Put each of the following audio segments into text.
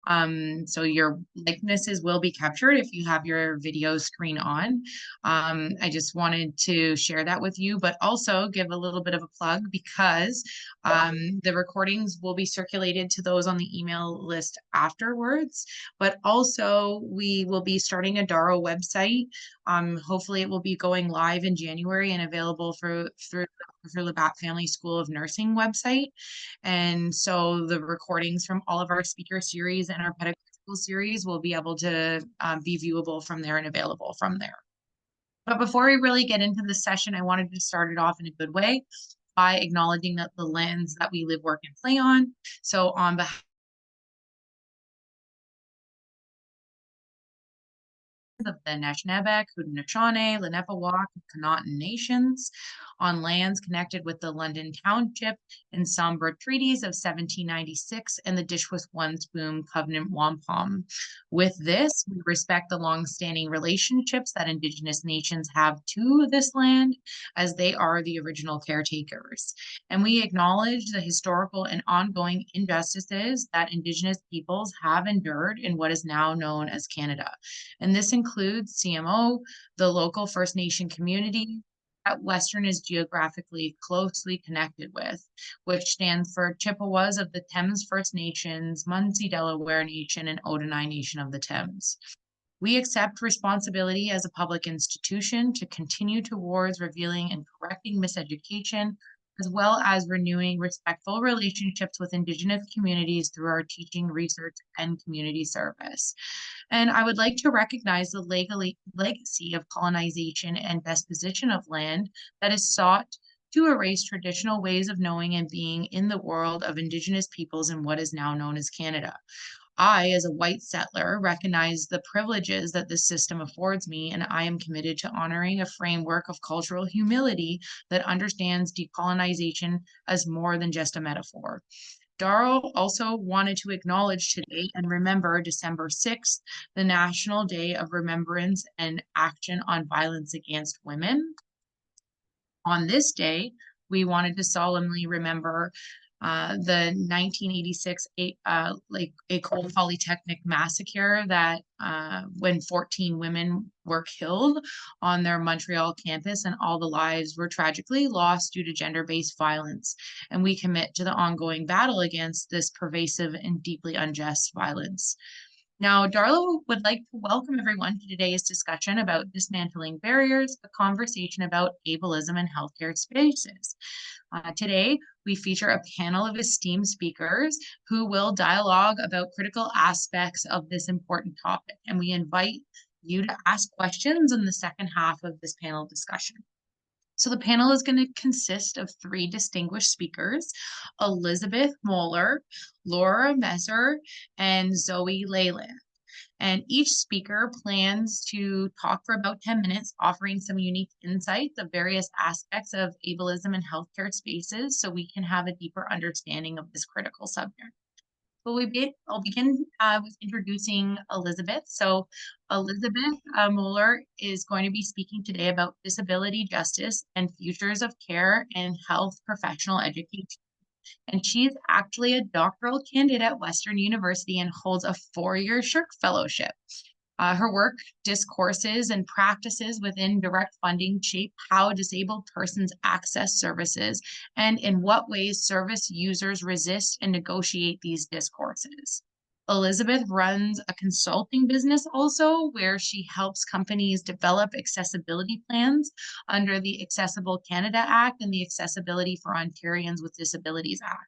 So your likenesses will be captured if you have your video screen on. I just wanted to share that with you, but also give a little bit of a plug because the recordings will be circulated to those on the email list afterwards, but also we will be starting a DARAO website. Hopefully it will be going live in January and available through Labatt Family School of Nursing website. And so the recordings from all of our speaker series and our pedagogical series will be able to be viewable from there and available from there. But before we really get into this session, I wanted to start it off in a good way by acknowledging that the lands that we live, work, and play on. So on behalf of the Anishinaabeg, Haudenosaunee, Lenape-Awak, and Connaughton nations on lands connected with the London Township and Sombra Treaties of 1796 and the Dish with One Spoon Covenant Wampum. With this, we respect the long-standing relationships that Indigenous nations have to this land as they are the original caretakers. And we acknowledge the historical and ongoing injustices that Indigenous peoples have endured in what is now known as Canada. And this includes CMO, the local First Nation community that Western is geographically closely connected with, which stands for Chippewas of the Thames First Nations, Munsee Delaware Nation, and Otonai Nation of the Thames. We accept responsibility as a public institution to continue towards revealing and correcting miseducation, as well as renewing respectful relationships with Indigenous communities through our teaching, research, and community service. And I would like to recognize the legacy of colonization and disposition of land that is sought to erase traditional ways of knowing and being in the world of Indigenous peoples in what is now known as Canada. I, as a white settler, recognize the privileges that this system affords me, and I am committed to honoring a framework of cultural humility that understands decolonization as more than just a metaphor. DARAO also wanted to acknowledge today and remember December 6th, the National Day of Remembrance and Action on Violence Against Women. On this day, we wanted to solemnly remember the 1986 École Polytechnique massacre that when 14 women were killed on their Montreal campus and all the lives were tragically lost due to gender-based violence. And we commit to the ongoing battle against this pervasive and deeply unjust violence. Now, Darla would like to welcome everyone to today's discussion about dismantling barriers, a conversation about ableism in healthcare spaces. Today, we feature a panel of esteemed speakers who will dialogue about critical aspects of this important topic, and we invite you to ask questions in the second half of this panel discussion. So the panel is going to consist of three distinguished speakers, Elizabeth Moeller, Laura Messer, and Zoe Leyland. And each speaker plans to talk for about 10 minutes, offering some unique insights of various aspects of ableism in healthcare spaces so we can have a deeper understanding of this critical subject. I'll begin with introducing Elizabeth. So Elizabeth Moeller is going to be speaking today about disability justice and futures of care and health professional education. And she's actually a doctoral candidate at Western University and holds a 4-year Shirk Fellowship. Her work, discourses, and practices within direct funding shape how disabled persons access services and in what ways service users resist and negotiate these discourses. Elizabeth runs a consulting business also where she helps companies develop accessibility plans under the Accessible Canada Act and the Accessibility for Ontarians with Disabilities Act.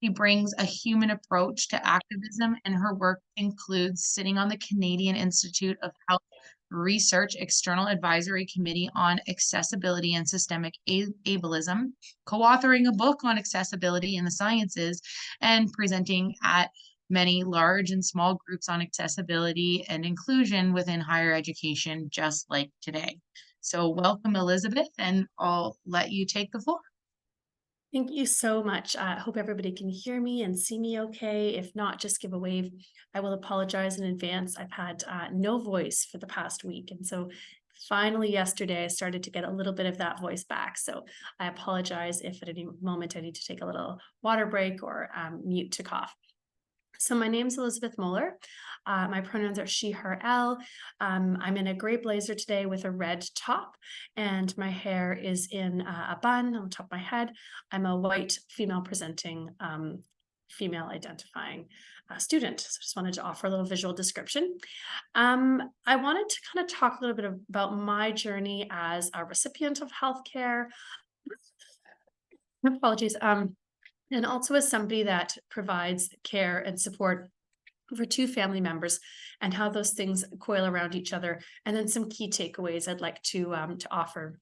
She brings a human approach to activism, and her work includes sitting on the Canadian Institute of Health Research External Advisory Committee on Accessibility and Systemic Ableism, co-authoring a book on accessibility in the sciences, and presenting at many large and small groups on accessibility and inclusion within higher education, just like today. So welcome, Elizabeth, and I'll let you take the floor. Thank you so much. I hope everybody can hear me and see me okay. If not, just give a wave. I will apologize in advance. I've had no voice for the past week. And so finally yesterday, I started to get a little bit of that voice back. So I apologize if at any moment I need to take a little water break or mute to cough. So my name's Elizabeth Mueller. My pronouns are she, her, L. I'm in a gray blazer today with a red top, and my hair is in a bun on top of my head. I'm a white female presenting, female identifying student. So just wanted to offer a little visual description. I wanted to kind of talk a little bit about my journey as a recipient of healthcare. Apologies. And also as somebody that provides care and support for two family members, and how those things coil around each other, and then some key takeaways I'd like to offer.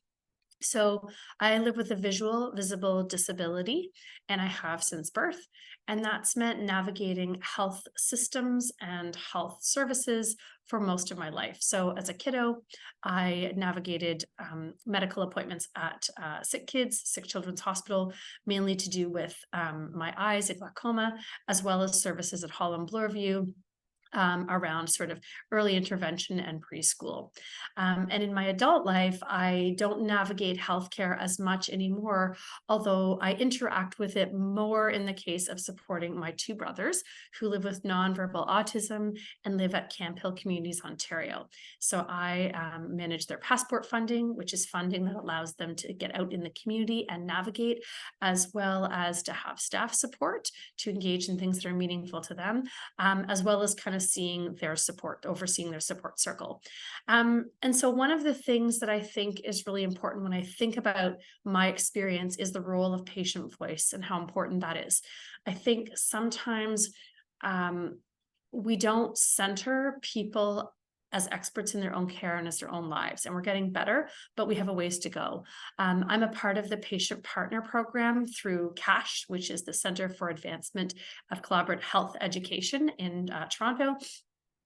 So I live with a visible disability, and I have since birth. And that's meant navigating health systems and health services for most of my life. So as a kiddo, I navigated medical appointments at Sick Children's Hospital, mainly to do with my eyes, a glaucoma, as well as services at Holland Bloorview, around sort of early intervention and preschool. And in my adult life, I don't navigate healthcare as much anymore, although I interact with it more in the case of supporting my two brothers who live with nonverbal autism and live at Camp Hill Communities, Ontario. So I manage their passport funding, which is funding that allows them to get out in the community and navigate, as well as to have staff support to engage in things that are meaningful to them, as well as kind of overseeing their support circle. And so one of the things that I think is really important when I think about my experience is the role of patient voice and how important that is. I think sometimes we don't center people as experts in their own care and as their own lives. And we're getting better, but we have a ways to go. I'm a part of the Patient Partner Program through CASH, which is the Center for Advancement of Collaborative Health Education in Toronto.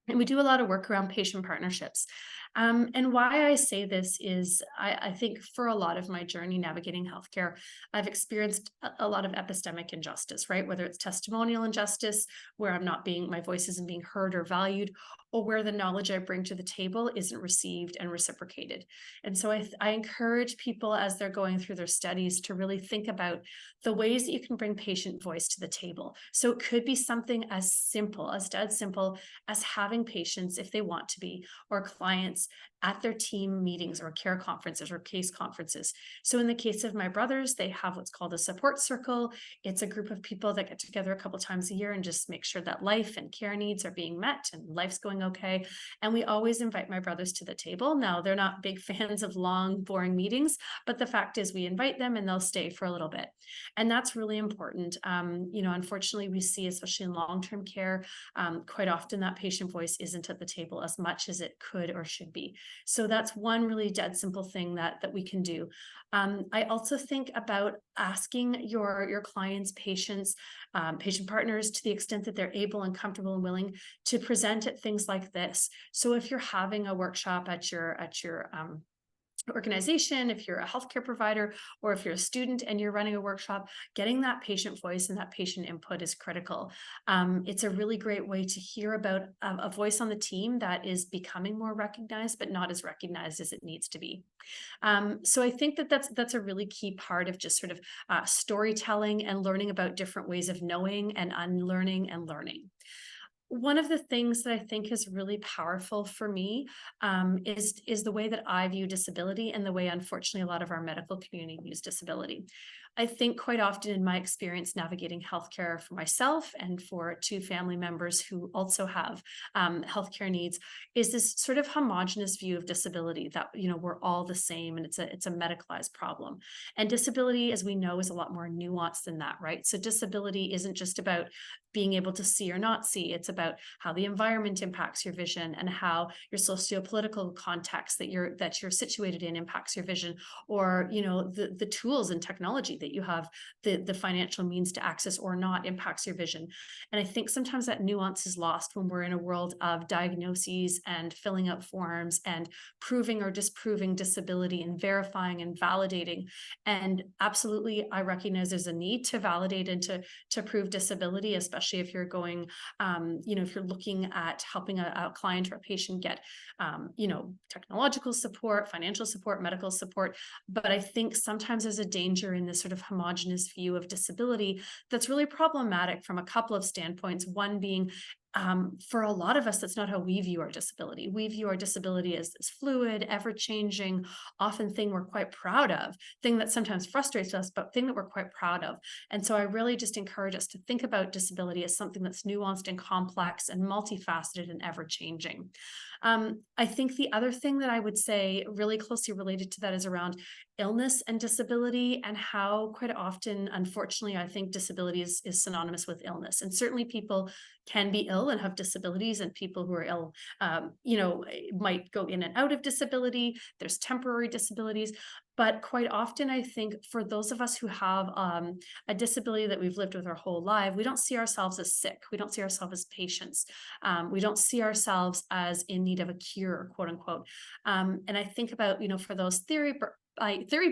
And we do a lot of work around patient partnerships. And why I say this is I think for a lot of my journey navigating healthcare, I've experienced a lot of epistemic injustice, right? Whether it's testimonial injustice, where my voice isn't being heard or valued, or where the knowledge I bring to the table isn't received and reciprocated. And so I encourage people as they're going through their studies to really think about the ways that you can bring patient voice to the table. So it could be something as simple, as dead simple, as having patients, if they want to be, or clients at their team meetings or care conferences or case conferences. So in the case of my brothers, they have what's called a support circle. It's a group of people that get together a couple times a year and just make sure that life and care needs are being met and life's going okay. And we always invite my brothers to the table. Now, they're not big fans of long, boring meetings, but the fact is we invite them and they'll stay for a little bit. And that's really important. Unfortunately, we see, especially in long-term care, quite often that patient voice isn't at the table as much as it could or should be. So that's one really dead simple thing that we can do. I also think about asking your clients, patients, patient partners, to the extent that they're able and comfortable and willing, to present at things like this. So if you're having a workshop at your organization, if you're a healthcare provider, or if you're a student and you're running a workshop, getting that patient voice and that patient input is critical. It's a really great way to hear about a voice on the team that is becoming more recognized, but not as recognized as it needs to be. So I think that's a really key part of just sort of storytelling and learning about different ways of knowing and unlearning and learning. One of the things that I think is really powerful for me, is the way that I view disability and the way, unfortunately, a lot of our medical community views disability. I think quite often in my experience navigating healthcare for myself and for two family members who also have healthcare needs, is this sort of homogenous view of disability that, we're all the same and it's a medicalized problem. And disability, as we know, is a lot more nuanced than that, right? So disability isn't just about being able to see or not see. It's about how the environment impacts your vision and how your socio-political context that you're situated in impacts your vision, or the tools and technology that you have the financial means to access or not impacts your vision. And I think sometimes that nuance is lost when we're in a world of diagnoses and filling out forms and proving or disproving disability and verifying and validating. And absolutely, I recognize there's a need to validate and to prove disability, especially especially if you're going, if you're looking at helping a client or a patient get, technological support, financial support, medical support. But I think sometimes there's a danger in this sort of homogenous view of disability that's really problematic from a couple of standpoints. One being, for a lot of us, that's not how we view our disability. We view our disability as this fluid, ever-changing, often thing we're quite proud of, thing that sometimes frustrates us, but thing that we're quite proud of. And so I really just encourage us to think about disability as something that's nuanced and complex and multifaceted and ever-changing. I think the other thing that I would say really closely related to that is around illness and disability, and how quite often, unfortunately, I think disability is synonymous with illness. And certainly people can be ill and have disabilities, and people who are ill, might go in and out of disability. There's temporary disabilities. But quite often, I think for those of us who have a disability that we've lived with our whole life, we don't see ourselves as sick. We don't see ourselves as patients. We don't see ourselves as in need of a cure, quote unquote. And I think about, for those theory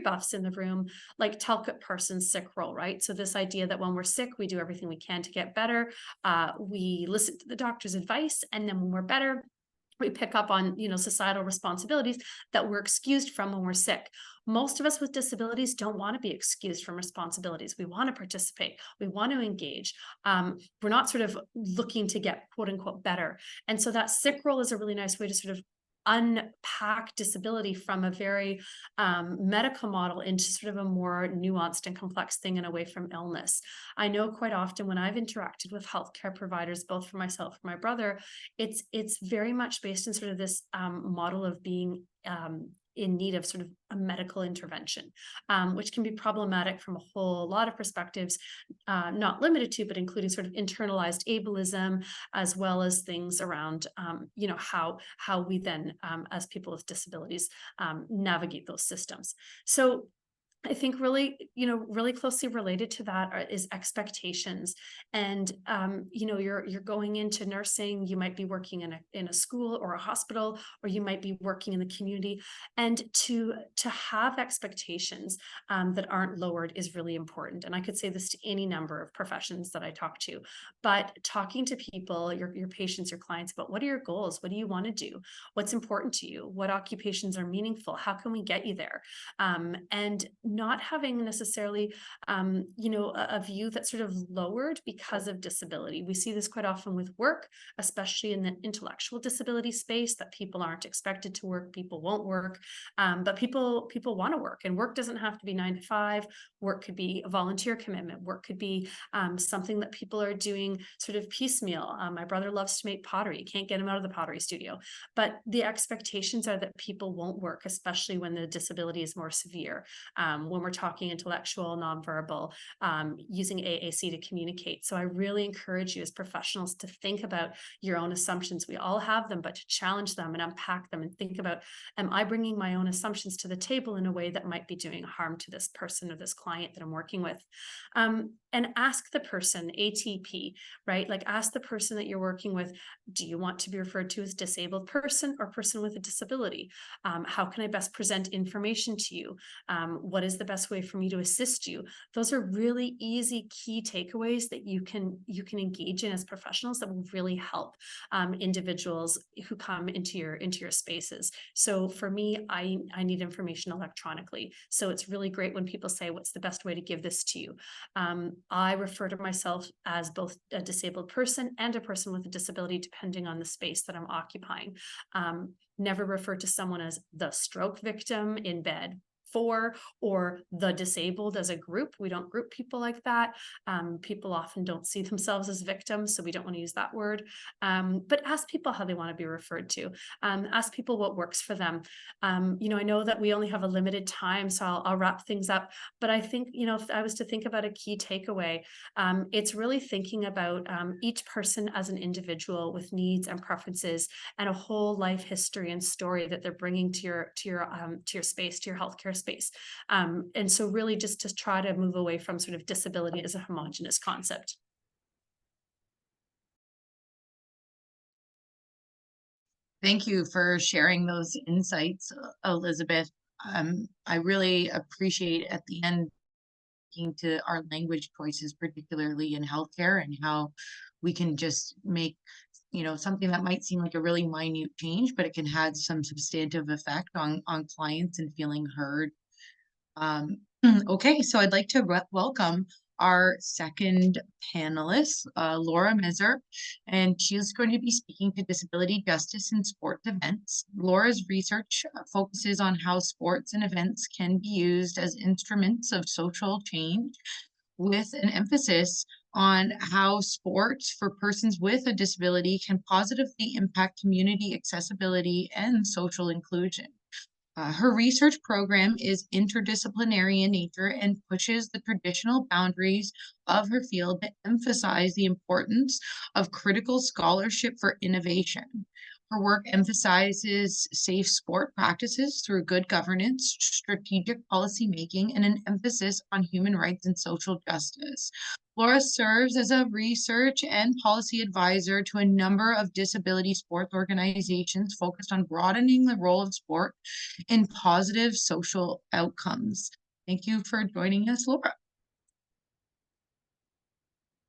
buffs in the room, like Talcott Parsons' sick role, right? So this idea that when we're sick, we do everything we can to get better. We listen to the doctor's advice, and then when we're better, we pick up on, societal responsibilities that we're excused from when we're sick. Most of us with disabilities don't want to be excused from responsibilities. We want to participate. We want to engage. We're not sort of looking to get quote unquote better. And so that sick role is a really nice way to sort of unpack disability from a very medical model into sort of a more nuanced and complex thing, and away from illness. I know quite often when I've interacted with healthcare providers, both for myself and my brother, it's very much based in sort of this model of being in need of sort of a medical intervention, which can be problematic from a whole lot of perspectives, not limited to, but including sort of internalized ableism, as well as things around, how we then, as people with disabilities, navigate those systems. So I think really closely related to that is expectations. And, you're going into nursing, you might be working in a school or a hospital, or you might be working in the community. And to have expectations that aren't lowered is really important. And I could say this to any number of professions that I talk to, but talking to people, your patients, your clients, about what are your goals? What do you want to do? What's important to you? What occupations are meaningful? How can we get you there? And not having necessarily, a view that's sort of lowered because of disability. We see this quite often with work, especially in the intellectual disability space, that people aren't expected to work, people won't work, but people want to work, and work doesn't have to be 9 to 5. Work could be a volunteer commitment. Work could be something that people are doing sort of piecemeal. My brother loves to make pottery. You can't get him out of the pottery studio, but the expectations are that people won't work, especially when the disability is more severe. When we're talking intellectual, nonverbal, using AAC to communicate. So I really encourage you as professionals to think about your own assumptions. We all have them, but to challenge them and unpack them and think about, am I bringing my own assumptions to the table in a way that might be doing harm to this person or this client that I'm working with? And ask the person, ATP, right? Like, ask the person that you're working with, do you want to be referred to as disabled person or person with a disability? How can I best present information to you? What is the best way for me to assist you? Those are really easy key takeaways that you can engage in as professionals that will really help individuals who come into your spaces. So for me, I need information electronically. So it's really great when people say, what's the best way to give this to you? I refer to myself as both a disabled person and a person with a disability, depending on the space that I'm occupying. Never refer to someone as the stroke victim in bed for, or the disabled as a group. We don't group people like that. People often don't see themselves as victims, so we don't want to use that word. But ask people how they want to be referred to. Ask people what works for them. I know that we only have a limited time, so I'll wrap things up. But I think, if I was to think about a key takeaway, it's really thinking about each person as an individual with needs and preferences and a whole life history and story that they're bringing to your space, to your healthcare space. And so really just to try to move away from sort of disability as a homogenous concept. Thank you for sharing those insights, Elizabeth. I really appreciate at the end speaking to our language choices, particularly in healthcare, and how we can just make, something that might seem like a really minute change, but it can have some substantive effect on clients and feeling heard. Okay, so I'd like to welcome our second panelist, Laura Miser, and she is going to be speaking to disability justice in sports events. Laura's research focuses on how sports and events can be used as instruments of social change, with an emphasis on how sports for persons with a disability can positively impact community accessibility and social inclusion. Her research program is interdisciplinary in nature and pushes the traditional boundaries of her field to emphasize the importance of critical scholarship for innovation. Her work emphasizes safe sport practices through good governance, strategic policy making, and an emphasis on human rights and social justice. Laura serves as a research and policy advisor to a number of disability sports organizations focused on broadening the role of sport in positive social outcomes. Thank you for joining us, Laura.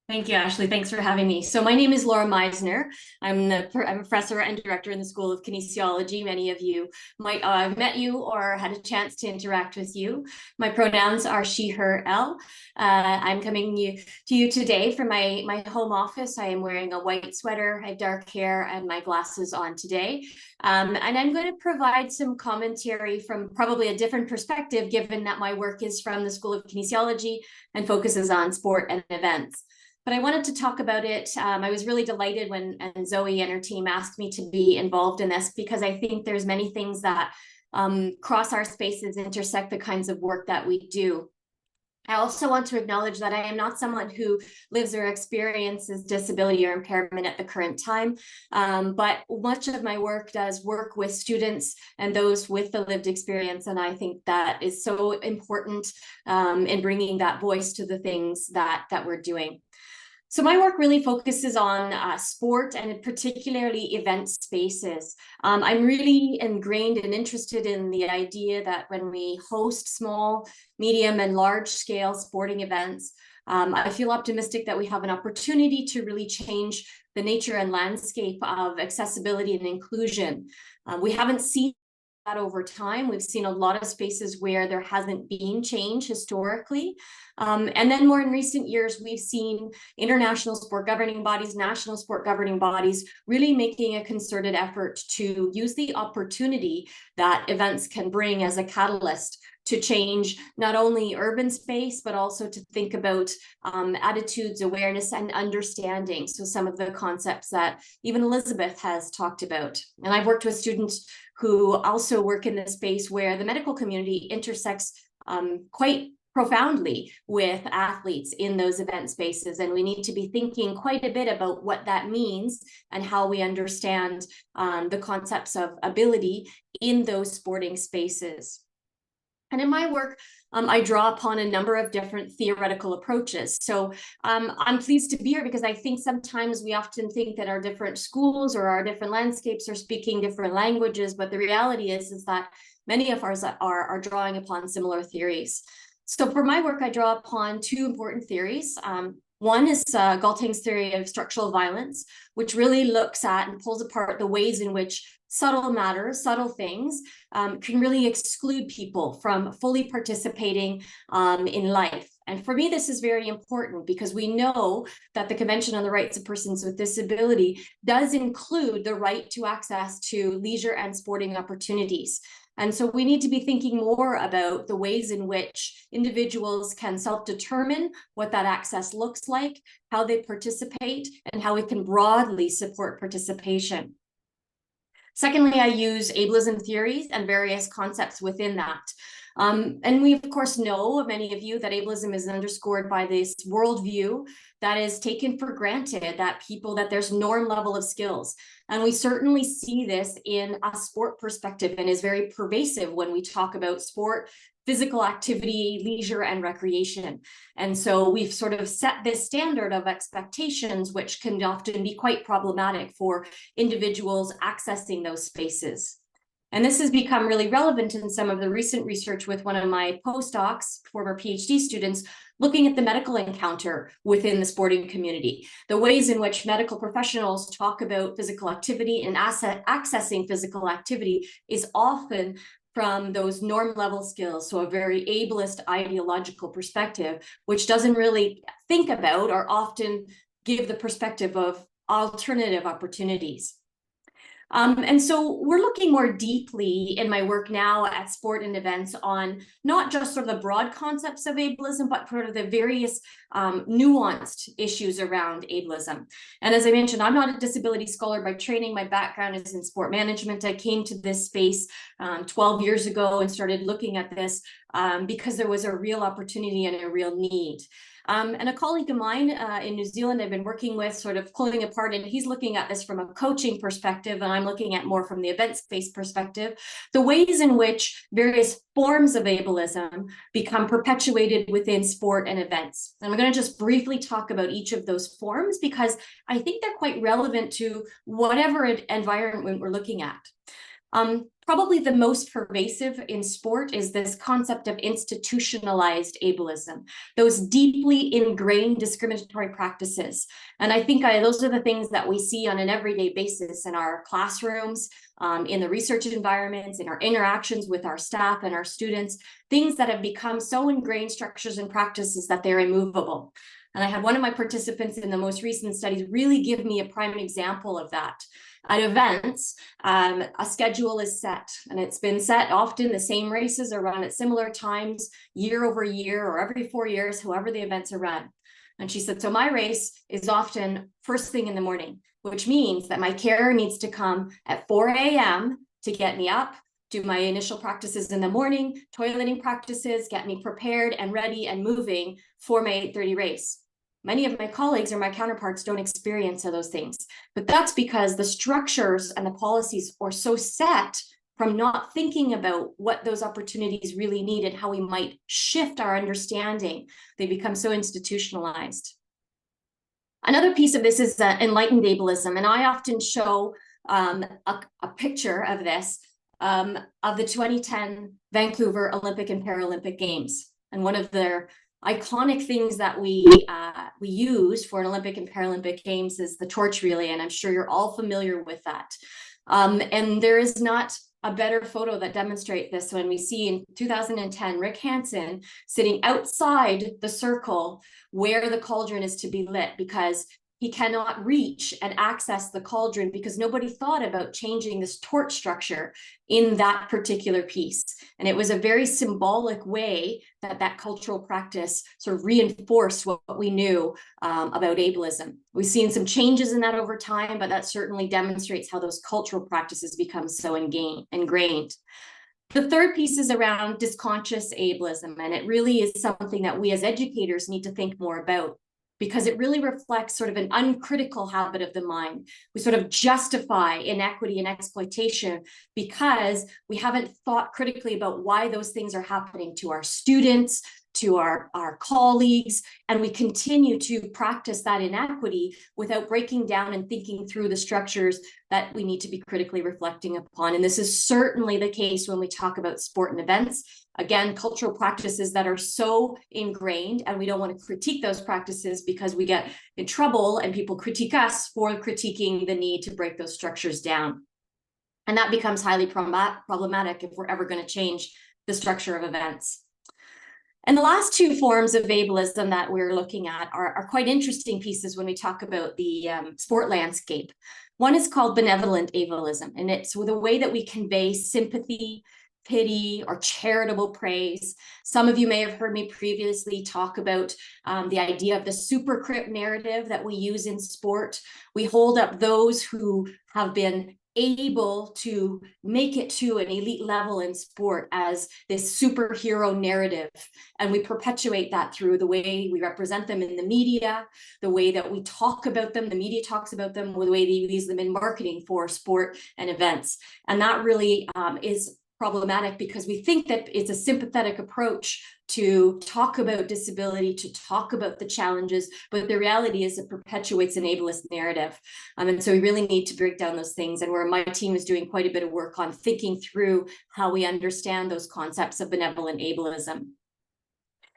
Thank you, Ashley. Thanks for having me. So my name is Laura Meisner. I'm a professor and director in the School of Kinesiology. Many of you might have met you or had a chance to interact with you. My pronouns are she, her, elle. I'm coming to you today from my home office. I am wearing a white sweater, I have dark hair, and my glasses on today. And I'm going to provide some commentary from probably a different perspective, given that my work is from the School of Kinesiology and focuses on sport and events. But I wanted to talk about it. I was really delighted when Zoe and her team asked me to be involved in this, because I think there's many things that cross our spaces, intersect the kinds of work that we do. I also want to acknowledge that I am not someone who lives or experiences disability or impairment at the current time, but much of my work does work with students and those with the lived experience, and I think that is so important in bringing that voice to the things that we're doing. So my work really focuses on sport and particularly event spaces. I'm really ingrained and interested in the idea that when we host small, medium, and large scale sporting events, I feel optimistic that we have an opportunity to really change the nature and landscape of accessibility and inclusion. We haven't seen that over time. We've seen a lot of spaces where there hasn't been change historically. And then more in recent years, we've seen international sport governing bodies, national sport governing bodies really making a concerted effort to use the opportunity that events can bring as a catalyst to change not only urban space, but also to think about attitudes, awareness, and understanding. So some of the concepts that even Elizabeth has talked about. And I've worked with students who also work in the space where the medical community intersects quite profoundly with athletes in those event spaces. And we need to be thinking quite a bit about what that means and how we understand the concepts of ability in those sporting spaces. And in my work, I draw upon a number of different theoretical approaches. So I'm pleased to be here because I think sometimes we often think that our different schools or our different landscapes are speaking different languages, but the reality is that many of ours are drawing upon similar theories. So for my work, I draw upon two important theories. One is Galting's theory of structural violence, which really looks at and pulls apart the ways in which subtle matters, subtle things can really exclude people from fully participating in life. And for me, this is very important because we know that the Convention on the Rights of Persons with Disability does include the right to access to leisure and sporting opportunities. And so we need to be thinking more about the ways in which individuals can self-determine what that access looks like, how they participate, and how we can broadly support participation. Secondly, I use ableism theories and various concepts within that. And we, of course, know, many of you, that ableism is underscored by this worldview that is taken for granted, that there's norm level of skills. And we certainly see this in a sport perspective and is very pervasive when we talk about sport, physical activity, leisure, and recreation. And so we've sort of set this standard of expectations, which can often be quite problematic for individuals accessing those spaces. And this has become really relevant in some of the recent research with one of my postdocs, former PhD students, looking at the medical encounter within the sporting community, the ways in which medical professionals talk about physical activity and accessing physical activity is often from those norm level skills, so a very ableist ideological perspective, which doesn't really think about or often give the perspective of alternative opportunities. And so we're looking more deeply in my work now at sport and events on not just sort of the broad concepts of ableism, but sort of the various nuanced issues around ableism. And as I mentioned, I'm not a disability scholar by training. My background is in sport management. I came to this space 12 years ago and started looking at this because there was a real opportunity and a real need. And a colleague of mine in New Zealand I've been working with, sort of pulling apart, and he's looking at this from a coaching perspective, and I'm looking at more from the events-based perspective, the ways in which various forms of ableism become perpetuated within sport and events. And I'm going to just briefly talk about each of those forms because I think they're quite relevant to whatever environment we're looking at. Probably the most pervasive in sport is this concept of institutionalized ableism, those deeply ingrained discriminatory practices. And I think those are the things that we see on an everyday basis in our classrooms, in the research environments, in our interactions with our staff and our students, things that have become so ingrained structures and practices that they're immovable. And I had one of my participants in the most recent studies really give me a prime example of that. At events, a schedule is set, and it's been set often. The same races are run at similar times, year over year, or every 4 years, however the events are run. And she said, so my race is often first thing in the morning, which means that my carer needs to come at 4 a.m. to get me up, do my initial practices in the morning, toileting practices, get me prepared and ready and moving for my 8:30 race. Many of my colleagues or my counterparts don't experience those things, but that's because the structures and the policies are so set from not thinking about what those opportunities really need and how we might shift our understanding. They become so institutionalized. Another piece of this is enlightened ableism, and I often show a picture of this, of the 2010 Vancouver Olympic and Paralympic Games. And one of their iconic things that we use for an Olympic and Paralympic Games is the torch relay, and I'm sure you're all familiar with that. And there is not a better photo that demonstrates this when we see in 2010 Rick Hansen sitting outside the circle where the cauldron is to be lit, because he cannot reach and access the cauldron because nobody thought about changing this torch structure in that particular piece. And it was a very symbolic way that that cultural practice sort of reinforced what we knew about ableism. We've seen some changes in that over time, but that certainly demonstrates how those cultural practices become so ingrained. The third piece is around disconscious ableism, and it really is something that we as educators need to think more about, because it really reflects sort of an uncritical habit of the mind. We sort of justify inequity and exploitation because we haven't thought critically about why those things are happening to our students, to our colleagues, and we continue to practice that inequity without breaking down and thinking through the structures that we need to be critically reflecting upon. And this is certainly the case when we talk about sport and events. Again, cultural practices that are so ingrained, and we don't want to critique those practices because we get in trouble and people critique us for critiquing the need to break those structures down. And that becomes highly problematic if we're ever going to change the structure of events. And the last two forms of ableism that we're looking at are quite interesting pieces when we talk about the sport landscape. One is called benevolent ableism, and it's the way that we convey sympathy, pity, or charitable praise. Some of you may have heard me previously talk about the idea of the supercrip narrative that we use in sport. We hold up those who have been able to make it to an elite level in sport as this superhero narrative. And we perpetuate that through the way we represent them in the media, the way that we talk about them, the media talks about them, or the way they use them in marketing for sport and events. And that really is problematic because we think that it's a sympathetic approach to talk about disability, to talk about the challenges, but the reality is it perpetuates an ableist narrative. And so we really need to break down those things, and where my team is doing quite a bit of work on thinking through how we understand those concepts of benevolent ableism.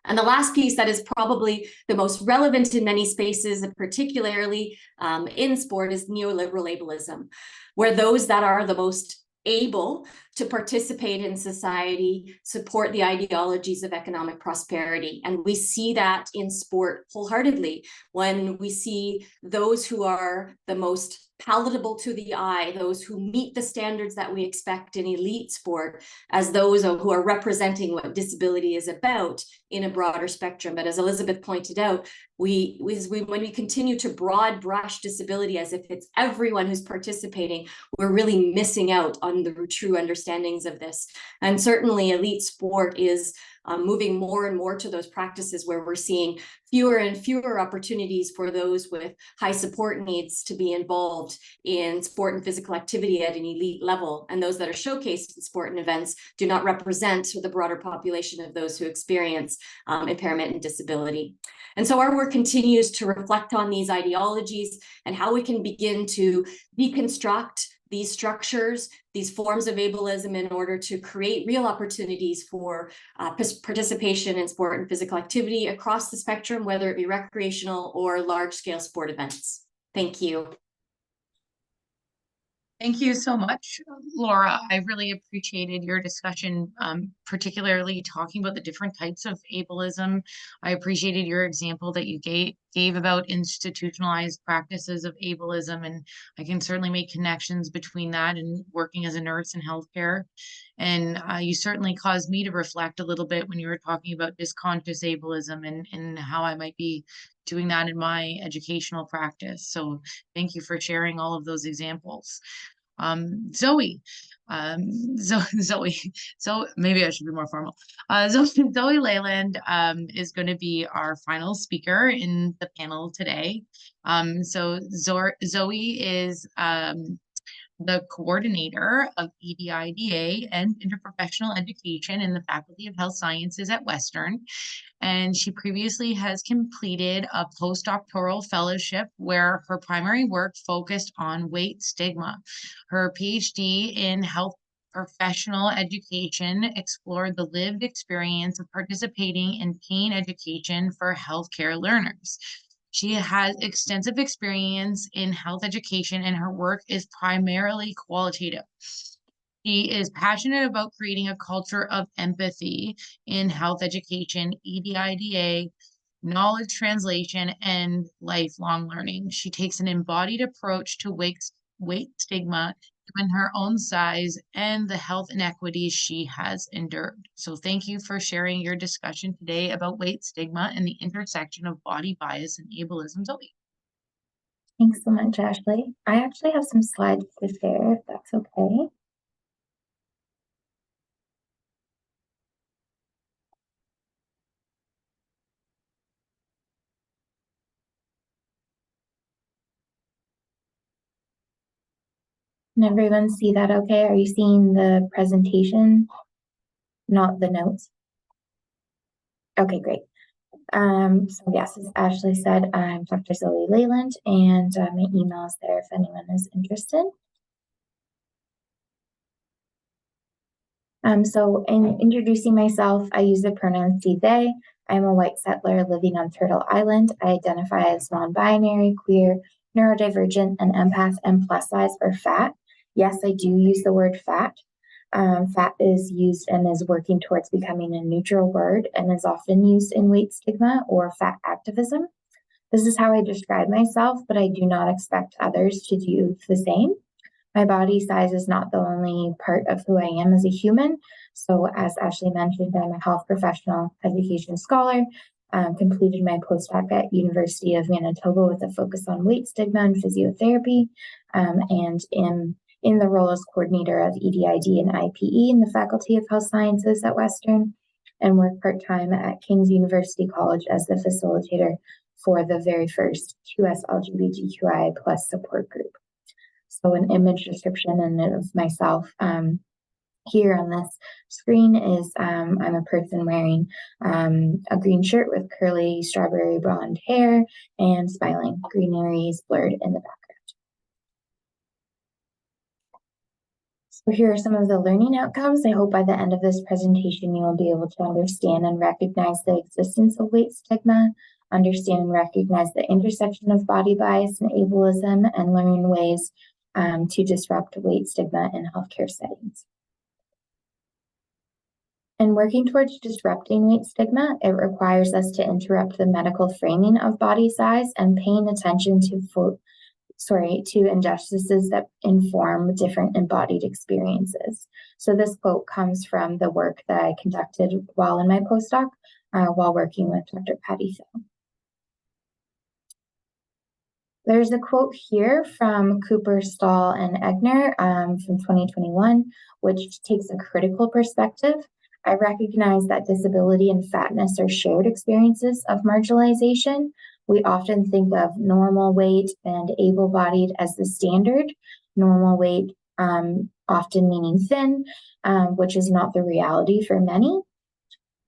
And the last piece that is probably the most relevant in many spaces, and particularly in sport, is neoliberal ableism, where those that are the most able to participate in society support the ideologies of economic prosperity. And we see that in sport wholeheartedly when we see those who are the most palatable to the eye, those who meet the standards that we expect in elite sport, as those who are representing what disability is about in a broader spectrum. But as Elizabeth pointed out, when we continue to broad brush disability as if it's everyone who's participating, we're really missing out on the true understandings of this. And certainly elite sport is moving more and more to those practices where we're seeing fewer and fewer opportunities for those with high support needs to be involved in sport and physical activity at an elite level. And those that are showcased in sport and events do not represent the broader population of those who experience impairment and disability. And so our work continues to reflect on these ideologies and how we can begin to deconstruct these structures, these forms of ableism, in order to create real opportunities for participation in sport and physical activity across the spectrum, whether it be recreational or large-scale sport events. Thank you. Thank you so much, Laura. I really appreciated your discussion, particularly talking about the different types of ableism. I appreciated your example that you gave about institutionalized practices of ableism, and I can certainly make connections between that and working as a nurse in healthcare. And you certainly caused me to reflect a little bit when you were talking about disconscious ableism and how I might be doing that in my educational practice. So thank you for sharing all of those examples. Zoe, so maybe I should be more formal. Zoe Leyland is going to be our final speaker in the panel today. So Zoe is the coordinator of EDIDA and interprofessional education in the Faculty of Health Sciences at Western. And she previously has completed a postdoctoral fellowship where her primary work focused on weight stigma. Her PhD in health professional education explored the lived experience of participating in pain education for healthcare learners. She has extensive experience in health education, and her work is primarily qualitative. She is passionate about creating a culture of empathy in health education, EDIDA, knowledge translation, and lifelong learning. She takes an embodied approach to weight stigma, given her own size and the health inequities she has endured. So thank you for sharing your discussion today about weight stigma and the intersection of body bias and ableism, Zoe. Thanks so much, Ashley. I actually have some slides to share, if that's okay. Can everyone see that okay? Are you seeing the presentation, not the notes? Okay, great. So yes, as Ashley said, I'm Dr. Zoe Leyland, and my email is there if anyone is interested. So in introducing myself, I use the pronoun she, they. I'm a white settler living on Turtle Island. I identify as non-binary, queer, neurodivergent, and empath, and plus size or fat. Yes, I do use the word fat. Fat is used and is working towards becoming a neutral word and is often used in weight stigma or fat activism. This is how I describe myself, but I do not expect others to do the same. My body size is not the only part of who I am as a human. So as Ashley mentioned, I'm a health professional education scholar, completed my postdoc at University of Manitoba with a focus on weight stigma and physiotherapy, and in the role as coordinator of EDID and IPE in the Faculty of Health Sciences at Western, and work part-time at King's University College as the facilitator for the very first QS LGBTQI plus support group. So an image description of myself. here on this screen is I'm a person wearing a green shirt with curly strawberry blonde hair and smiling. Greenery is blurred in the background. So here are some of the learning outcomes. I hope by the end of this presentation, you will be able to understand and recognize the existence of weight stigma, understand and recognize the intersection of body bias and ableism, and learn ways to disrupt weight stigma in healthcare settings. In working towards disrupting weight stigma, it requires us to interrupt the medical framing of body size and paying attention to injustices that inform different embodied experiences. So this quote comes from the work that I conducted while in my postdoc, while working with Dr. Patty Phil. There's a quote here from Cooper, Stahl, and Egner from 2021, which takes a critical perspective. I recognize that disability and fatness are shared experiences of marginalization. We often think of normal weight and able-bodied as the standard. Normal weight often meaning thin, which is not the reality for many.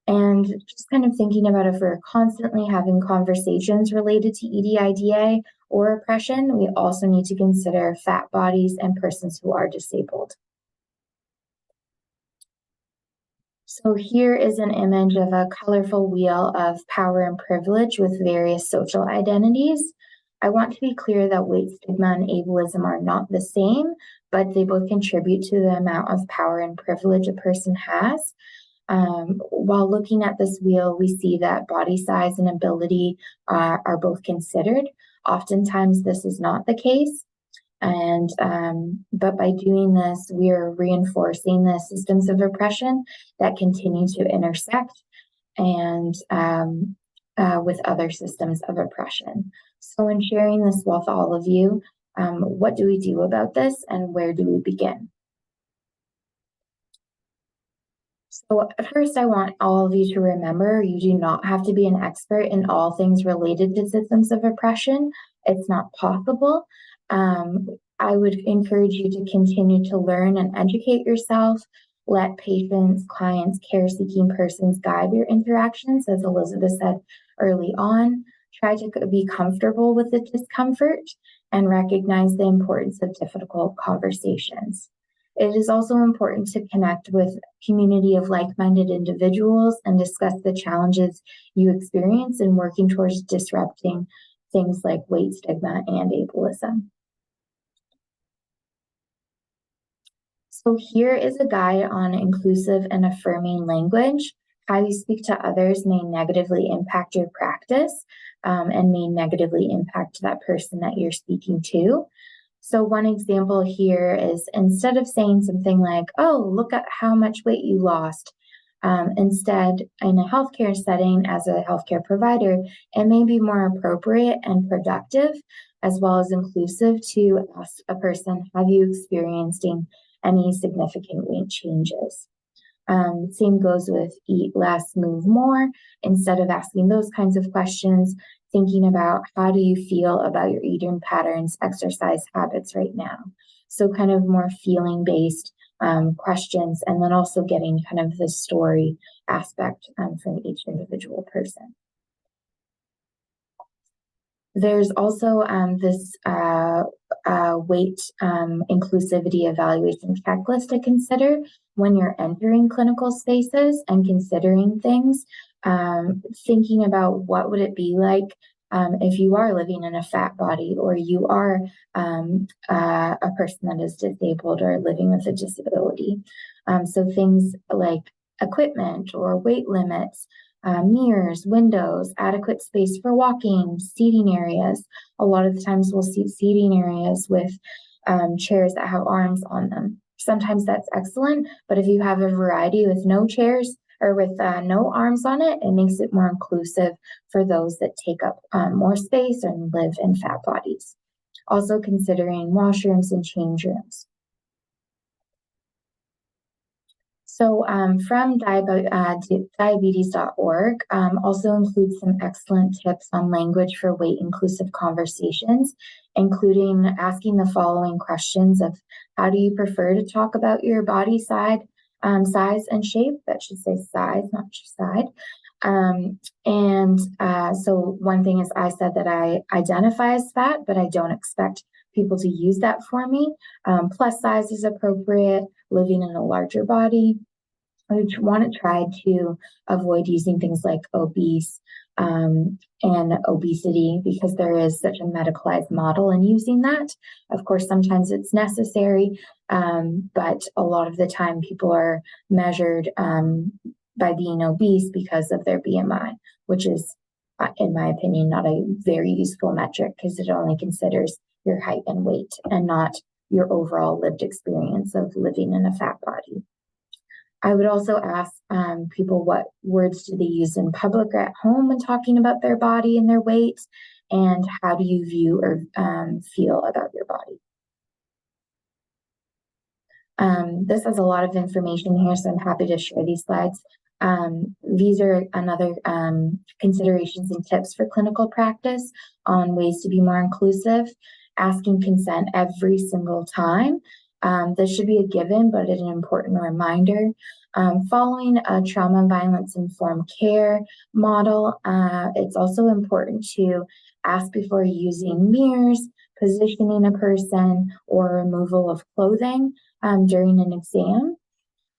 And just kind of thinking about if we're constantly having conversations related to EDIDA or oppression, we also need to consider fat bodies and persons who are disabled. So here is an image of a colorful wheel of power and privilege with various social identities. I want to be clear that weight stigma and ableism are not the same, but they both contribute to the amount of power and privilege a person has. While looking at this wheel, we see that body size and ability are both considered. Oftentimes, this is not the case. And but by doing this, we are reinforcing the systems of oppression that continue to intersect and with other systems of oppression. So in sharing this with all of you, what do we do about this and where do we begin? So first, I want all of you to remember you do not have to be an expert in all things related to systems of oppression. It's not possible. I would encourage you to continue to learn and educate yourself. Let patients, clients, care-seeking persons guide your interactions, as Elizabeth said early on. Try to be comfortable with the discomfort and recognize the importance of difficult conversations. It is also important to connect with a community of like-minded individuals and discuss the challenges you experience in working towards disrupting things like weight stigma and ableism. So here is a guide on inclusive and affirming language. How you speak to others may negatively impact your practice and may negatively impact that person that you're speaking to. So one example here is instead of saying something like, oh, look at how much weight you lost, instead, in a healthcare setting, as a healthcare provider, it may be more appropriate and productive, as well as inclusive, to ask a person, have you experienced any significant weight changes? Same goes with eat less, move more. Instead of asking those kinds of questions, thinking about how do you feel about your eating patterns, exercise habits right now. So kind of more feeling-based questions, and then also getting kind of the story aspect from each individual person. There's also this weight inclusivity evaluation checklist to consider when you're entering clinical spaces and considering things, thinking about what would it be like if you are living in a fat body, or you are a person that is disabled or living with a disability. So things like equipment or weight limits, mirrors, windows, adequate space for walking, seating areas. A lot of the times we'll see seating areas with chairs that have arms on them. Sometimes that's excellent, but if you have a variety with no chairs or with no arms on it, it makes it more inclusive for those that take up more space and live in fat bodies. Also considering washrooms and change rooms. So from diabetes.org also includes some excellent tips on language for weight inclusive conversations, including asking the following questions of how do you prefer to talk about your body size? size and shape. That should say size, not just side. So one thing is I said that I identify as fat, but I don't expect people to use that for me. Plus size is appropriate, living in a larger body. I want to try to avoid using things like obese and obesity because there is such a medicalized model in using that. Of course, sometimes it's necessary, but a lot of the time people are measured by being obese because of their BMI, which is, in my opinion, not a very useful metric because it only considers your height and weight and not your overall lived experience of living in a fat body. I would also ask people what words do they use in public or at home when talking about their body and their weight, and how do you view or feel about your body? This has a lot of information here, so I'm happy to share these slides. These are another considerations and tips for clinical practice on ways to be more inclusive. Asking consent every single time. This should be a given, but it's an important reminder. Following a trauma and violence informed care model, it's also important to ask before using mirrors, positioning a person, or removal of clothing during an exam.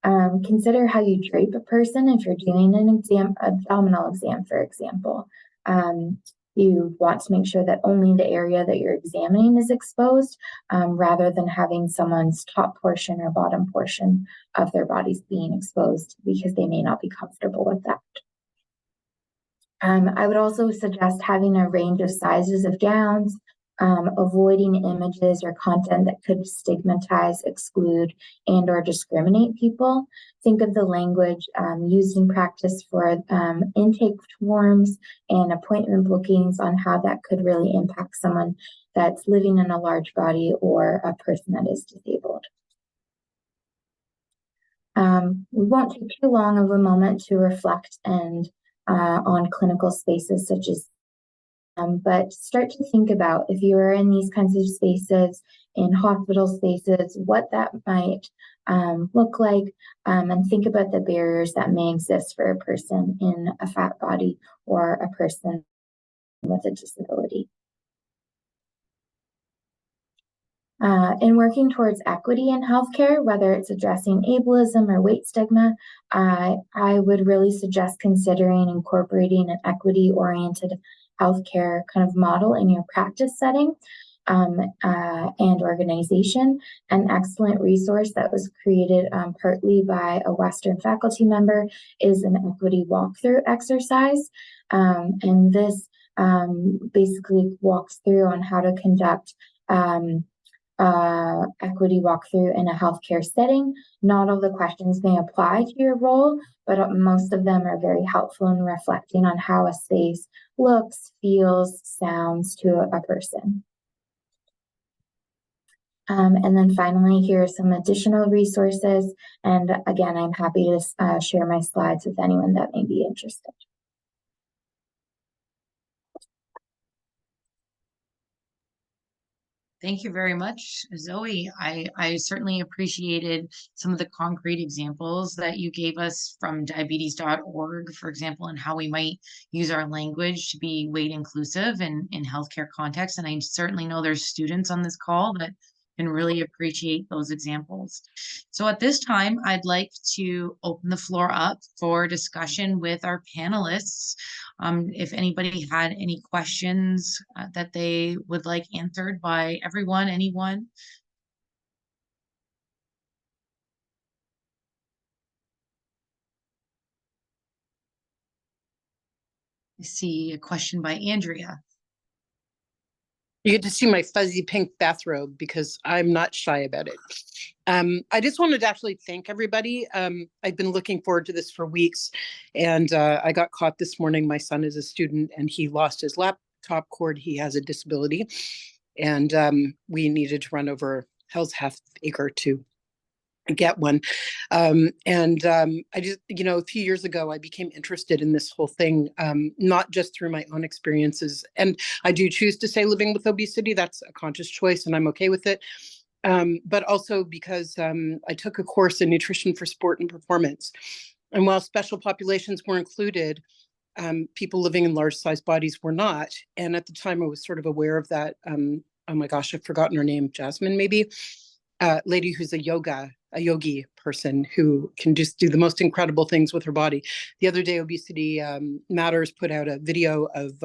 Consider how you drape a person if you're doing an abdominal exam, for example. You want to make sure that only the area that you're examining is exposed, rather than having someone's top portion or bottom portion of their bodies being exposed because they may not be comfortable with that. I would also suggest having a range of sizes of gowns, avoiding images or content that could stigmatize, exclude, and or discriminate people. Think of the language used in practice for intake forms and appointment bookings on how that could really impact someone that's living in a large body or a person that is disabled. We won't take too long of a moment to reflect and on clinical spaces such as but start to think about if you are in these kinds of spaces, in hospital spaces, what that might look like, and think about the barriers that may exist for a person in a fat body or a person with a disability. In working towards equity in healthcare, whether it's addressing ableism or weight stigma, I would really suggest considering incorporating an equity-oriented healthcare kind of model in your practice setting and organization. An excellent resource that was created partly by a Western faculty member is an equity walkthrough exercise. And this basically walks through on how to conduct equity walkthrough in a healthcare setting. Not all the questions may apply to your role, but most of them are very helpful in reflecting on how a space looks, feels, sounds to a person. And then finally, here are some additional resources. And again, I'm happy to share my slides with anyone that may be interested. Thank you very much, Zoe. I certainly appreciated some of the concrete examples that you gave us from diabetes.org, for example, and how we might use our language to be weight inclusive in healthcare context. And I certainly know there's students on this call that can really appreciate those examples. So at this time, I'd like to open the floor up for discussion with our panelists. If anybody had any questions that they would like answered by everyone, anyone. I see a question by Andrea. You get to see my fuzzy pink bathrobe because I'm not shy about it. I just wanted to actually thank everybody. I've been looking forward to this for weeks, and I got caught this morning. My son is a student, and he lost his laptop cord. He has a disability, and we needed to run over Hell's Half Acre to get one. I just, a few years ago, I became interested in this whole thing, not just through my own experiences. And I do choose to say living with obesity. That's a conscious choice and I'm okay with it. but also because I took a course in nutrition for sport and performance. And while special populations were included, people living in large sized bodies were not. And at the time I was sort of aware of that. Oh my gosh, I've forgotten her name, Jasmine, maybe. Lady who's a yogi person who can just do the most incredible things with her body. The other day, Obesity Matters put out a video of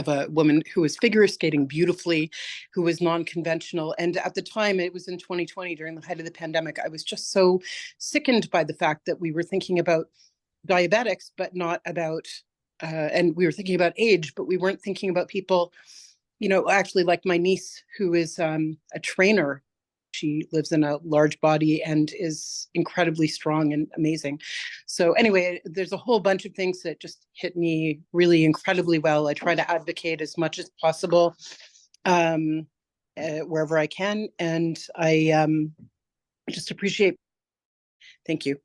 a woman who was figure skating beautifully, who was non-conventional. And at the time, it was in 2020, during the height of the pandemic, I was just so sickened by the fact that we were thinking about diabetics, but not about, and we were thinking about age, but we weren't thinking about people, actually like my niece, who is a trainer. She lives in a large body and is incredibly strong and amazing. So anyway, there's a whole bunch of things that just hit me really incredibly well. I try to advocate as much as possible wherever I can. And I just appreciate. Thank you.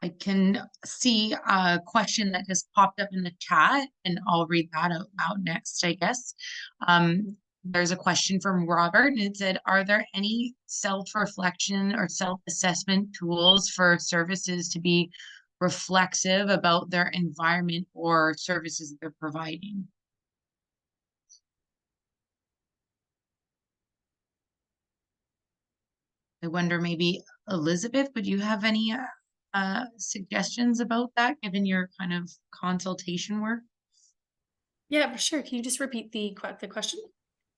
I can see a question that just popped up in the chat, and I'll read that out loud next, I guess. There's a question from Robert, and it said, are there any self-reflection or self-assessment tools for services to be reflexive about their environment or services that they're providing? I wonder, maybe Elizabeth, would you have any suggestions about that, given your kind of consultation work? Yeah, for sure. Can you just repeat the question?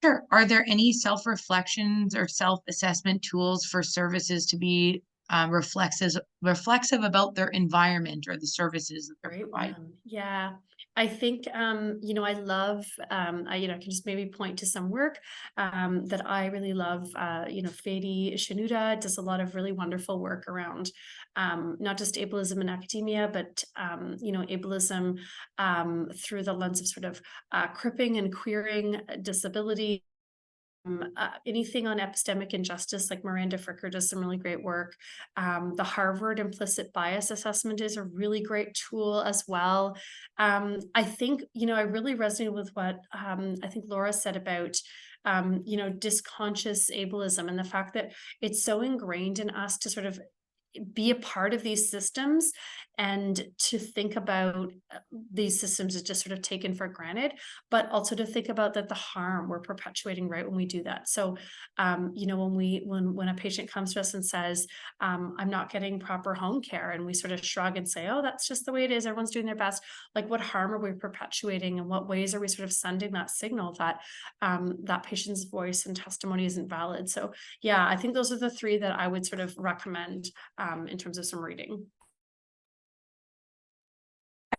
Sure. Are there any self-reflections or self-assessment tools for services to be reflexive about their environment or the services that they're providing? Yeah, I think I love I can just maybe point to some work that I really love. Fadi Shanuda does a lot of really wonderful work around not just ableism in academia, but ableism through the lens of sort of cripping and queering disability. Anything on epistemic injustice, like Miranda Fricker does some really great work. The Harvard implicit bias assessment is a really great tool as well. I think, I really resonate with what I think Laura said about disconscious ableism, and the fact that it's so ingrained in us to sort of be a part of these systems, and to think about these systems as just sort of taken for granted, but also to think about that the harm we're perpetuating right when we do that. So, when a patient comes to us and says, I'm not getting proper home care, and we sort of shrug and say, oh, that's just the way it is, everyone's doing their best. Like, what harm are we perpetuating, and what ways are we sort of sending that signal that that patient's voice and testimony isn't valid? So yeah, I think those are the three that I would sort of recommend in terms of some reading.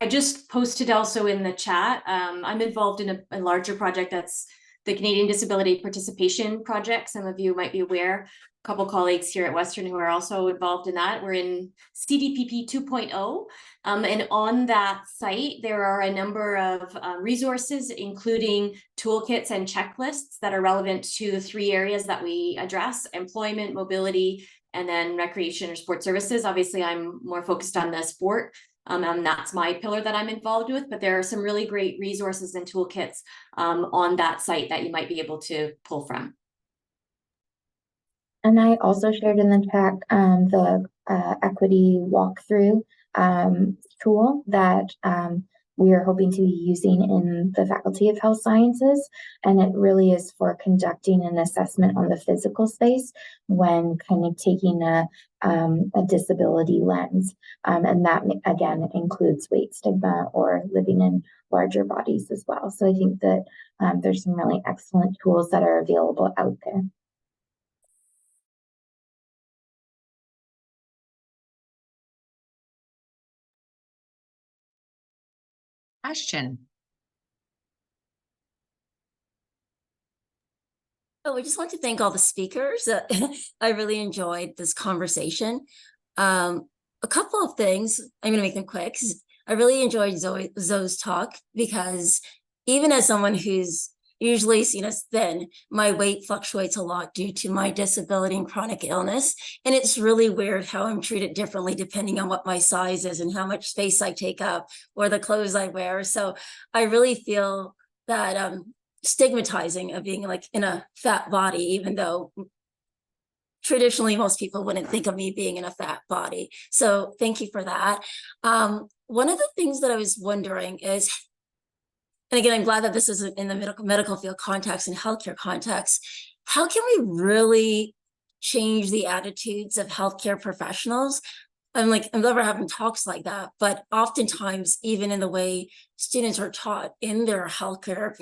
I just posted also in the chat, I'm involved in a larger project that's the Canadian Disability Participation Project. Some of you might be aware, a couple colleagues here at Western who are also involved in that. We're in CDPP 2.0, and on that site, there are a number of resources, including toolkits and checklists that are relevant to the three areas that we address: employment, mobility, and then recreation or sport services. Obviously, I'm more focused on the sport, and that's my pillar that I'm involved with, but there are some really great resources and toolkits on that site that you might be able to pull from. And I also shared in the chat the equity walkthrough tool that we are hoping to be using in the Faculty of Health Sciences. And it really is for conducting an assessment on the physical space when kind of taking a disability lens. And that, again, includes weight stigma or living in larger bodies as well. So I think that there's some really excellent tools that are available out there. Question. Oh, I just want to thank all the speakers. I really enjoyed this conversation. A couple of things, I'm going to make them quick. I really enjoyed Zoe's talk, because even as someone who's usually seen as thin, my weight fluctuates a lot due to my disability and chronic illness. And it's really weird how I'm treated differently depending on what my size is and how much space I take up or the clothes I wear. So I really feel that stigmatizing of being like in a fat body, even though traditionally most people wouldn't think of me being in a fat body. So thank you for that. One of the things that I was wondering is, and again, I'm glad that this is in the medical field context and healthcare context, how can we really change the attitudes of healthcare professionals? I'm never having talks like that, but oftentimes, even in the way students are taught in their healthcare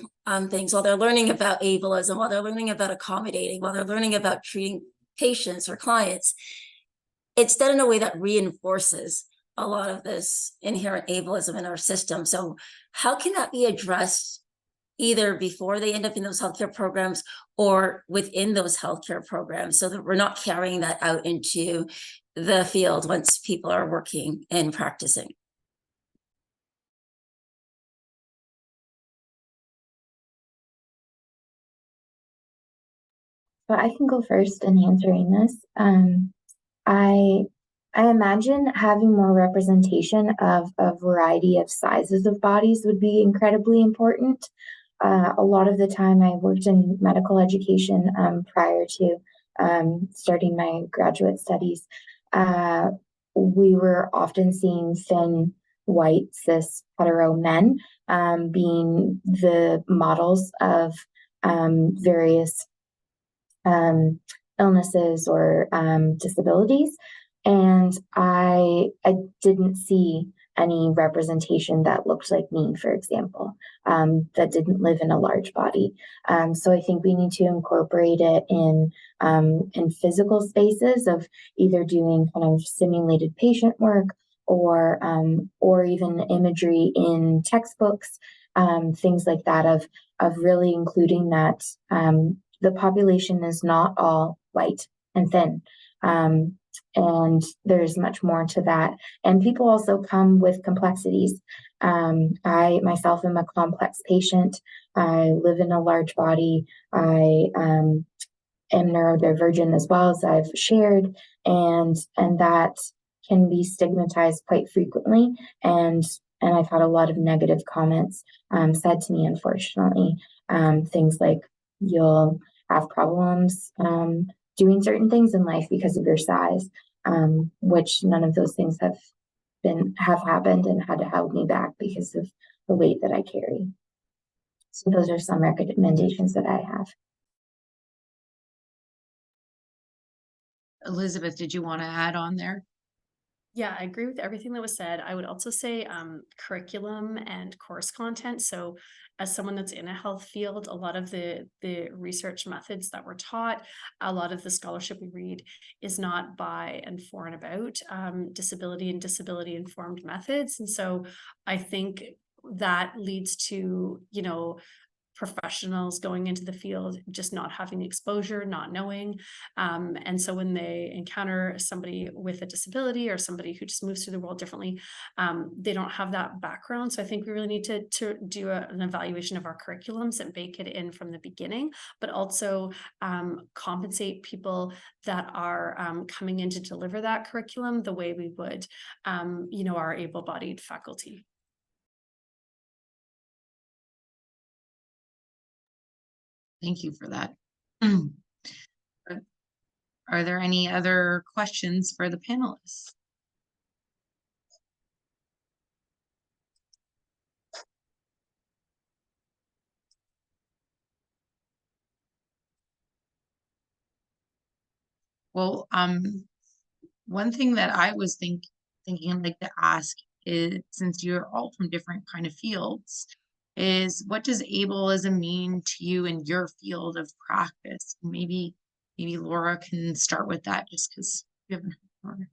things, while they're learning about ableism, while they're learning about accommodating, while they're learning about treating patients or clients, it's done in a way that reinforces a lot of this inherent ableism in our system. So how can that be addressed either before they end up in those healthcare programs or within those healthcare programs, so that we're not carrying that out into the field once people are working and practicing? So I can go first in answering this. I imagine having more representation of a variety of sizes of bodies would be incredibly important. A lot of the time I worked in medical education prior to starting my graduate studies. We were often seeing thin, white, cis, hetero men being the models of various illnesses or disabilities. And I didn't see any representation that looked like me, for example, that didn't live in a large body. So I think we need to incorporate it in physical spaces of either doing kind of simulated patient work or even imagery in textbooks, things like that, of really including that the population is not all white and thin. And there's much more to that. And people also come with complexities. I myself am a complex patient. I live in a large body. I am neurodivergent as well, as I've shared, and that can be stigmatized quite frequently. And I've had a lot of negative comments said to me, unfortunately, things like, you'll have problems doing certain things in life because of your size, which none of those things have happened and had to hold me back because of the weight that I carry. So those are some recommendations that I have. Elizabeth, did you want to add on there? Yeah, I agree with everything that was said. I would also say curriculum and course content. So as someone that's in a health field, a lot of the research methods that we're taught, a lot of the scholarship we read is not by and for and about disability and disability informed methods. And so I think that leads to, professionals going into the field just not having the exposure, not knowing. And so when they encounter somebody with a disability or somebody who just moves through the world differently, they don't have that background. So I think we really need to do an evaluation of our curriculums and bake it in from the beginning, but also compensate people that are coming in to deliver that curriculum the way we would, our able-bodied faculty. Thank you for that. Are there any other questions for the panelists? Well, one thing that I was thinking I'd like to ask is, since you're all from different kind of fields, is what does ableism mean to you in your field of practice? Maybe Laura can start with that, just because you haven't heard her.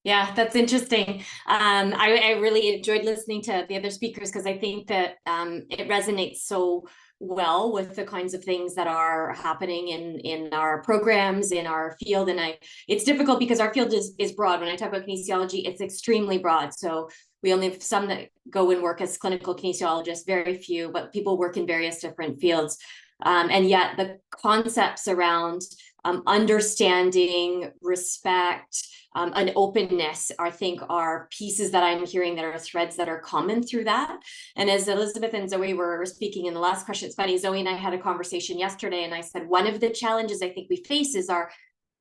Yeah, that's interesting. I really enjoyed listening to the other speakers because I think that it resonates so well with the kinds of things that are happening in our programs, in our field. And it's difficult because our field is broad. When I talk about kinesiology, it's extremely broad. So we only have some that go and work as clinical kinesiologists, very few, but people work in various different fields. And yet the concepts around understanding, respect, and openness, I think, are pieces that I'm hearing that are threads that are common through that. And as Elizabeth and Zoe were speaking in the last question, it's funny, Zoe and I had a conversation yesterday, and I said, one of the challenges I think we face is our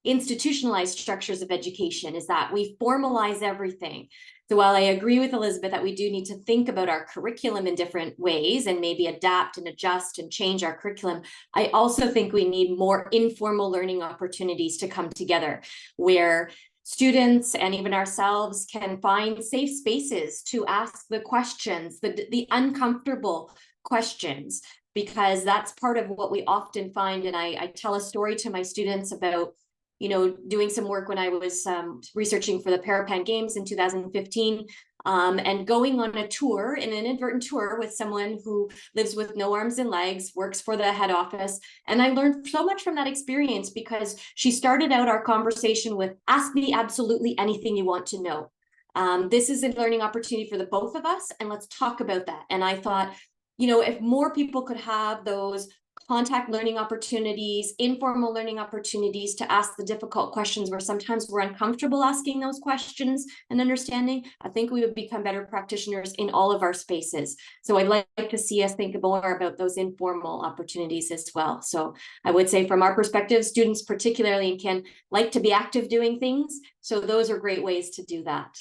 institutionalized structures of education, is that we formalize everything. So while I agree with Elizabeth that we do need to think about our curriculum in different ways and maybe adapt and adjust and change our curriculum, I also think we need more informal learning opportunities to come together, where students and even ourselves can find safe spaces to ask the questions, the uncomfortable questions, because that's part of what we often find. And I tell a story to my students about, you know, doing some work when I was researching for the Parapan Games in 2015, and going on a tour, an inadvertent tour, with someone who lives with no arms and legs, works for the head office. And I learned so much from that experience, because she started out our conversation with, ask me absolutely anything you want to know. This is a learning opportunity for the both of us, and let's talk about that. And I thought, you know, if more people could have those contact learning opportunities, informal learning opportunities to ask the difficult questions where sometimes we're uncomfortable asking those questions and understanding, I think we would become better practitioners in all of our spaces. So I'd like to see us think more about those informal opportunities as well. So I would say, from our perspective, students particularly can like to be active doing things. So those are great ways to do that.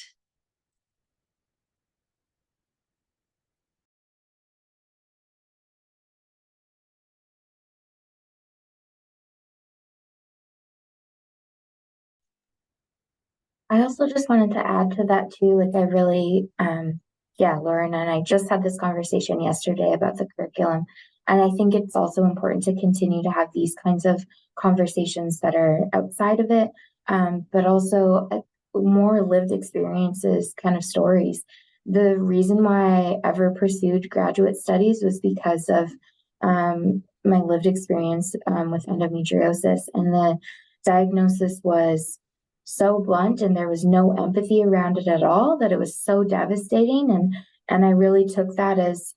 I also just wanted to add to that too, like I really, yeah, Lauren and I just had this conversation yesterday about the curriculum. And I think it's also important to continue to have these kinds of conversations that are outside of it, but also more lived experiences, kind of stories. The reason why I ever pursued graduate studies was because of my lived experience with endometriosis, and the diagnosis was so blunt and there was no empathy around it at all, that it was so devastating. And I really took that as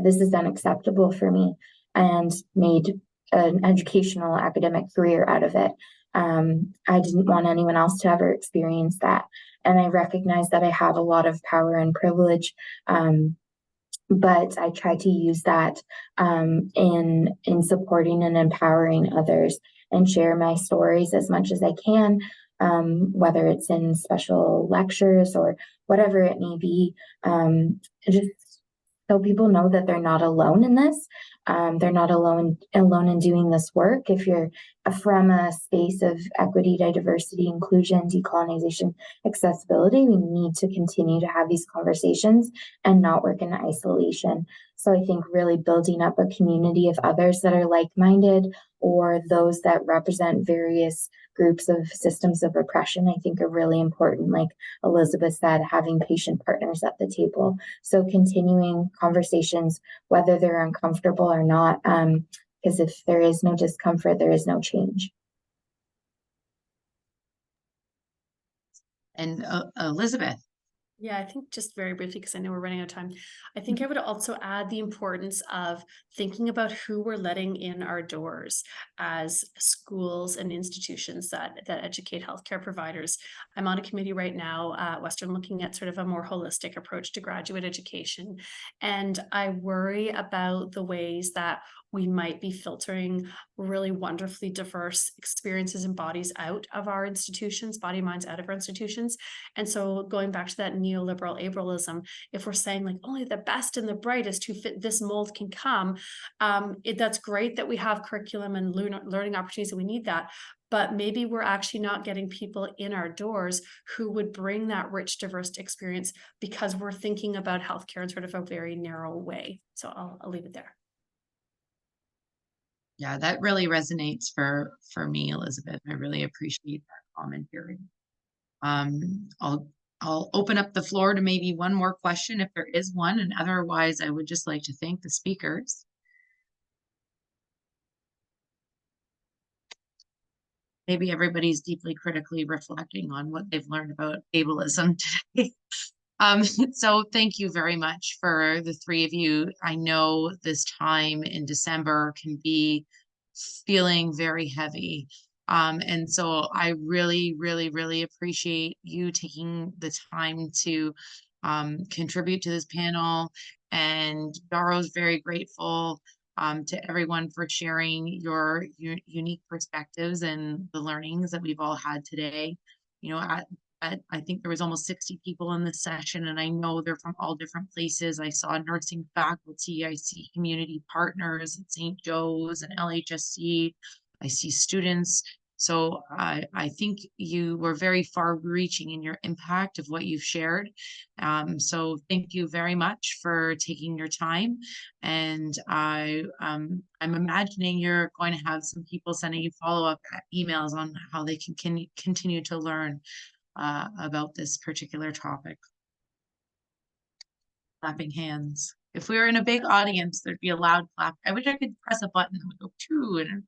this is unacceptable for me, and made an educational academic career out of it. I didn't want anyone else to ever experience that. And I recognized that I have a lot of power and privilege, but I try to use that in supporting and empowering others, and share my stories as much as I can, whether it's in special lectures or whatever it may be, just so people know that they're not alone in this. They're not alone in doing this work. If you're from a space of equity, diversity, inclusion, decolonization, accessibility, we need to continue to have these conversations and not work in isolation. So I think really building up a community of others that are like-minded, or those that represent various groups of systems of oppression, I think are really important. Like Elizabeth said, having patient partners at the table. So continuing conversations, whether they're uncomfortable or not, because if there is no discomfort, there is no change. And Elizabeth. Yeah, I think just very briefly, because I know we're running out of time, I think I would also add the importance of thinking about who we're letting in our doors as schools and institutions that educate healthcare providers. I'm on a committee right now at Western, looking at sort of a more holistic approach to graduate education. And I worry about the ways that we might be filtering really wonderfully diverse experiences and bodies out of our institutions, body minds out of our institutions. And so going back to that neoliberal ableism, if we're saying like only the best and the brightest who fit this mold can come, that's great that we have curriculum and learning opportunities, and we need that. But maybe we're actually not getting people in our doors who would bring that rich, diverse experience, because we're thinking about healthcare in sort of a very narrow way. So I'll leave it there. Yeah, that really resonates for me, Elizabeth. I really appreciate that commentary. I'll open up the floor to maybe one more question if there is one, and otherwise I would just like to thank the speakers. Maybe everybody's deeply critically reflecting on what they've learned about ableism today. So thank you very much for the three of you. I know this time in December can be feeling very heavy. And so I really, really, really appreciate you taking the time to contribute to this panel. And DARAO is very grateful to everyone for sharing your unique perspectives and the learnings that we've all had today. You know, I think there was almost 60 people in this session, and I know they're from all different places. I saw nursing faculty, I see community partners at St. Joe's and LHSC, I see students. So I think you were very far reaching in your impact of what you've shared. So thank you very much for taking your time. And I'm imagining you're going to have some people sending you follow-up emails on how they can continue to learn about this particular topic. Clapping hands. If we were in a big audience, there'd be a loud clap. I wish I could press a button that would go choo and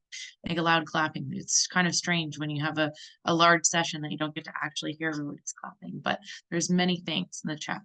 make a loud clapping. It's kind of strange when you have a large session that you don't get to actually hear everybody's clapping, but there's many thanks in the chat.